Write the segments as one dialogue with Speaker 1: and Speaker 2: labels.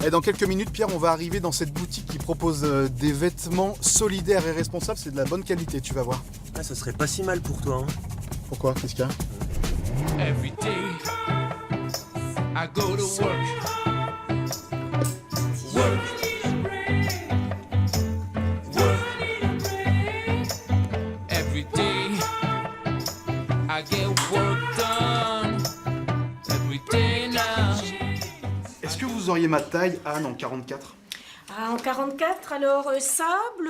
Speaker 1: Et dans quelques minutes, Pierre, on va arriver dans cette boutique qui propose des vêtements solidaires et responsables. C'est de la bonne qualité, tu vas voir.
Speaker 2: Ah, ça serait pas si mal pour toi, hein.
Speaker 1: Pourquoi? Qu'est-ce qu'il y a?
Speaker 3: Every day I go to work. Work. Every day I get work done. Every day now.
Speaker 1: Est-ce que vous auriez ma taille? Ah non, 44.
Speaker 4: Ah, en 44, alors sable,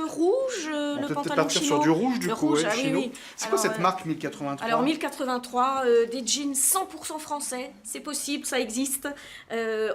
Speaker 4: rouge,
Speaker 1: On
Speaker 4: le
Speaker 1: peut peut-être
Speaker 4: pantalon
Speaker 1: partir
Speaker 4: chino.
Speaker 1: sur du rouge, du
Speaker 4: Le
Speaker 1: coup,
Speaker 4: rouge,
Speaker 1: ouais,
Speaker 4: ah oui,
Speaker 1: chino.
Speaker 4: oui.
Speaker 1: C'est quoi
Speaker 4: Alors,
Speaker 1: cette marque 1083?
Speaker 4: Alors 1083, des jeans 100% français, c'est possible, ça existe,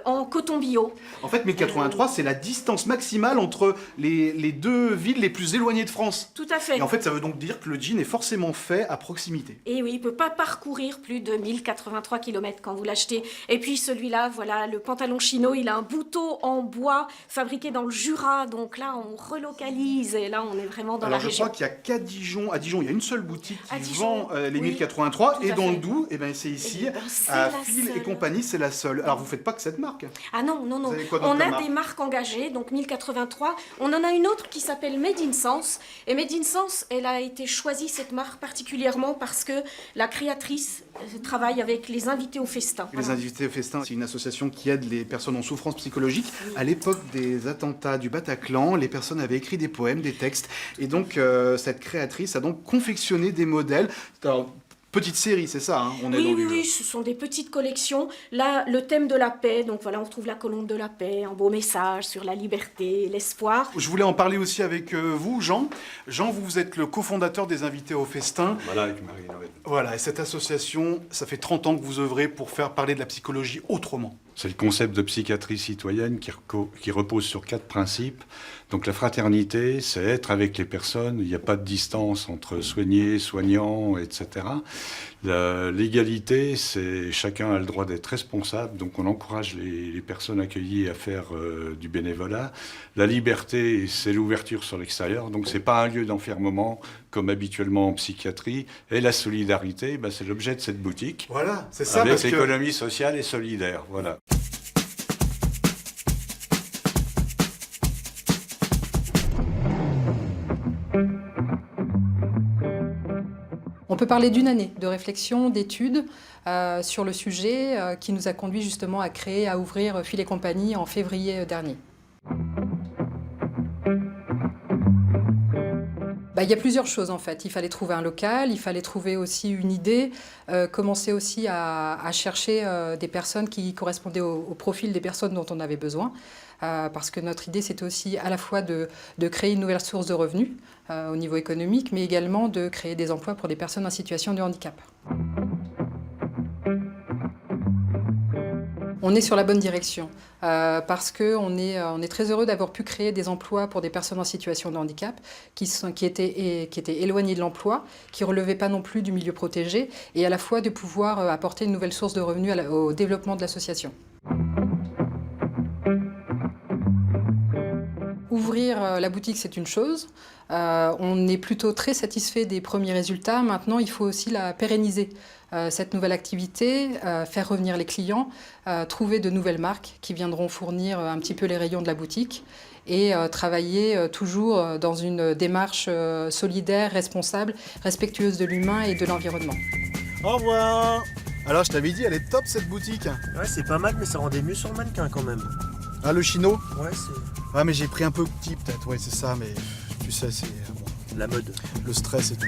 Speaker 4: en coton bio.
Speaker 1: En fait, 1083, c'est la distance maximale entre les deux villes les plus éloignées de France.
Speaker 4: Tout à fait.
Speaker 1: Et en fait, ça veut donc dire que le jean est forcément fait à proximité.
Speaker 4: Et oui, il ne peut pas parcourir plus de 1083 km quand vous l'achetez. Et puis celui-là, voilà, le pantalon chino, il a un bouton en bois fabriqué dans le Jura. Donc là, on relocalise et là, on est vraiment dans
Speaker 1: Alors
Speaker 4: la
Speaker 1: je
Speaker 4: région.
Speaker 1: crois qu'il n'y a qu'à Dijon. À Dijon, il y a une seule boutique
Speaker 4: À
Speaker 1: qui
Speaker 4: Dijon,
Speaker 1: vend les
Speaker 4: oui,
Speaker 1: 1083.
Speaker 4: tout
Speaker 1: Et
Speaker 4: à
Speaker 1: dans
Speaker 4: fait.
Speaker 1: le Doubs, eh ben, c'est ici,
Speaker 4: Eh ben, c'est
Speaker 1: à
Speaker 4: la
Speaker 1: Fil et
Speaker 4: seule.
Speaker 1: compagnie, c'est la seule. Alors vous faites pas que cette marque.
Speaker 4: Ah non, non, non.
Speaker 1: Vous avez quoi d'autre
Speaker 4: On
Speaker 1: comme
Speaker 4: a
Speaker 1: marque
Speaker 4: des marques engagées, donc 1083. On en a une autre qui s'appelle Made in Sense. Et Made in Sense, elle a été choisie, cette marque, particulièrement parce que la créatrice travaille avec les invités au festin.
Speaker 1: Les Invités au Festin, c'est une association qui aide les personnes en souffrance psychologique. À l'époque des attentats du Bataclan, les personnes avaient écrit des poèmes, des textes. Et donc, cette créatrice a donc confectionné des modèles. Alors, petite série, c'est ça, hein, on est
Speaker 4: Oui,
Speaker 1: dans
Speaker 4: oui,
Speaker 1: du...
Speaker 4: oui, ce sont des petites collections. Là, le thème de la paix, donc voilà, on retrouve la colombe de la paix, un beau message sur la liberté, l'espoir.
Speaker 1: Je voulais en parler aussi avec vous, Jean. Jean, vous êtes le cofondateur des Invités au Festin.
Speaker 5: Voilà, avec Marie-Noël.
Speaker 1: Voilà, et cette association, ça fait 30 ans que vous œuvrez pour faire parler de la psychologie autrement.
Speaker 5: C'est le concept de psychiatrie citoyenne qui repose sur 4 principes. Donc la fraternité, c'est être avec les personnes, il n'y a pas de distance entre soignés, soignants, etc. L'égalité, c'est chacun a le droit d'être responsable, donc on encourage les personnes accueillies à faire du bénévolat. La liberté, c'est l'ouverture sur l'extérieur, donc c'est pas un lieu d'enfermement comme habituellement en psychiatrie. Et la solidarité, ben, c'est l'objet de cette boutique.
Speaker 1: Voilà, c'est ça,
Speaker 5: Avec
Speaker 1: parce que...
Speaker 5: l'économie sociale et solidaire, voilà.
Speaker 6: On peut parler d'une année de réflexion, d'études sur le sujet qui nous a conduit justement à créer, à ouvrir Fil et compagnie en février dernier. Il y a plusieurs choses en fait. Il fallait trouver un local, il fallait trouver aussi une idée, commencer aussi à chercher des personnes qui correspondaient au profil des personnes dont on avait besoin. Parce que notre idée, c'était aussi à la fois de créer une nouvelle source de revenus au niveau économique, mais également de créer des emplois pour des personnes en situation de handicap. On est sur la bonne direction parce qu'on est très heureux d'avoir pu créer des emplois pour des personnes en situation de handicap qui étaient éloignées de l'emploi, qui ne relevaient pas non plus du milieu protégé, et à la fois de pouvoir apporter une nouvelle source de revenus au développement de l'association. Ouvrir la boutique, c'est une chose. On est plutôt très satisfait des premiers résultats. Maintenant, il faut aussi la pérenniser, cette nouvelle activité, faire revenir les clients, trouver de nouvelles marques qui viendront fournir un petit peu les rayons de la boutique et travailler toujours dans une démarche solidaire, responsable, respectueuse de l'humain et de l'environnement.
Speaker 1: Au revoir. Alors, je t'avais dit, elle est top cette boutique.
Speaker 2: Ouais, c'est pas mal, mais ça rendait mieux sur le mannequin quand même.
Speaker 1: Ah, le chino?
Speaker 2: Ouais, c'est
Speaker 1: Ah, mais j'ai pris un peu petit peut-être, ouais, c'est ça, mais tu sais, c'est
Speaker 2: la mode.
Speaker 1: le stress et tout.